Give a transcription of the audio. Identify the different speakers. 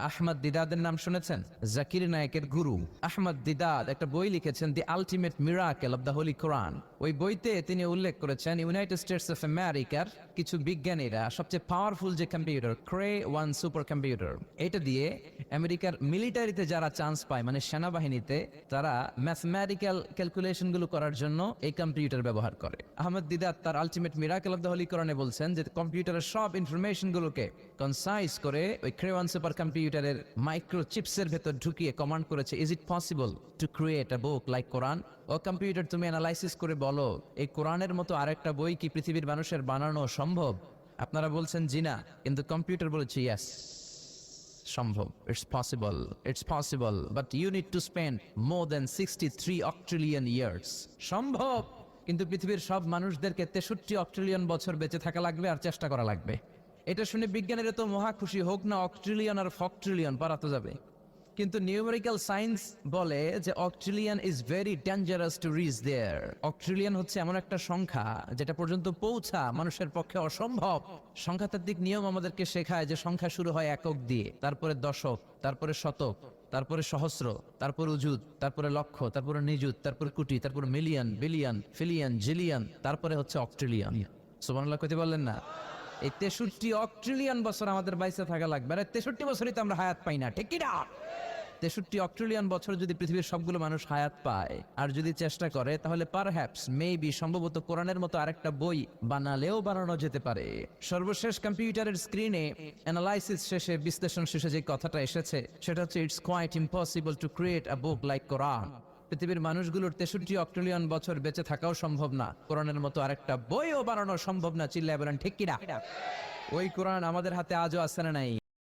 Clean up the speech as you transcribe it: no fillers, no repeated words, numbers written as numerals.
Speaker 1: আহমদ দিদাদের নাম শুনেছেন? জাকির নায়েকের গুরু আহমদ দিদাদ একটা বই লিখেছেন, the ultimate miracle of the holy Quran. ওই বইতে তিনি উল্লেখ করেছেন ইউনাইটেড স্টেটস অফ আমেরিকার কিছু বিজ্ঞানীরা সবচেয়ে পাওয়ারফুল যে কম্পিউটার ক্রে 1 সুপার কম্পিউটার, এটা দিয়ে আমেরিকার মিলিটারিতে যারা চান্স পায়, মানে সেনাবাহিনীতে, তারা ম্যাথমেটিক্যাল ক্যালকুলেশন গুলো করার জন্য এই কম্পিউটার ব্যবহার করে। আহমদ দিদাত তার ultimate miracle of the Holi কোরআনে বলছেন যে কম্পিউটারের সব ইনফরমেশন গুলোকে কনসাইজ করে ওই ক্রে 1 সুপার কম্পিউটারের মাইক্রো চিপসের ভেতর ঢুকিয়ে কমান্ড করেছে, is it possible to create a book like Quran? ও কম্পিউটার, তুমি অ্যানালাইসিস করে বলো এই কোরআনের মতো আরেকটা বই কি পৃথিবীর মানুষের বানানো সম্ভব? আপনারা বলছেন জি না, কিন্তু কম্পিউটার বলেছে ইয়েস, সম্ভব। It's possible but you need to spend more than 63 octillion years. সম্ভব, কিন্তু পৃথিবীর সব মানুষদেরকে 63 অক্ট্রিলিয়ন বছর বেঁচে থাকা লাগবে আর চেষ্টা করা লাগবে। এটা শুনে বিজ্ঞানীরা তো মহা খুশি, হোক না অক্ট্রিলিয়ন আর ফক্ট্রিলিয়ন, পারাতো যাবে। কিন্তু নিউমেরিক্যাল সায়েন্স বলে যে octillion is very dangerous to reach there. Octillion হচ্ছে এমন একটা সংখ্যা যেটা পর্যন্ত পৌঁছা মানুষের পক্ষে অসম্ভব। সংখ্যাতাত্ত্বিক নিয়ম আমাদেরকে শেখায় যে সংখ্যা শুরু হয় একক দিয়ে, তারপরে দশক, তারপরে শতক, তারপরে সহস্র, তারপরে উজুত, তারপরে লক্ষ, তারপরে নিযুত, তারপরে কোটি, তারপরে মিলিয়ন, বিলিয়ন, ফিলিয়ন, জিলিয়ন, তারপরে হচ্ছে অক্ট্রিলিয়ন। সুবহানাল্লাহ কইতে বললেন না? এই 63 অক্ট্রিলিয়ন বছর আমাদের বাইসে থাকা লাগবে। আর 63 বছরই তো আমরা হায়াত পাই না, ঠিক কি না? 63 অক্ট্রিলিয়ন বছর যদি পৃথিবীর সবগুলো মানুষ হায়াত পায় আর যদি চেষ্টা করে, তাহলে পারহ্যাপস মেবি সম্ভবত কোরআনের মতো আরেকটা বই বানালেও বানানো যেতে পারে। সর্বশেষ কম্পিউটারের স্ক্রিনে অ্যানালাইসিস শেষে, বিশ্লেষণ শেষে যে কথাটা এসেছে সেটা হচ্ছে it's quite impossible to create a book like Quran. পৃথিবীর মানুষগুলোর 63 অক্ট্রিলিয়ন বছর বেঁচে থাকাও সম্ভব না, কোরআনের মতো আরেকটা বইও বানানো সম্ভব না। চিল্লায় বলেন ঠিক কিনা? ওই কোরআন আমাদের হাতে আজও আছে না নাই?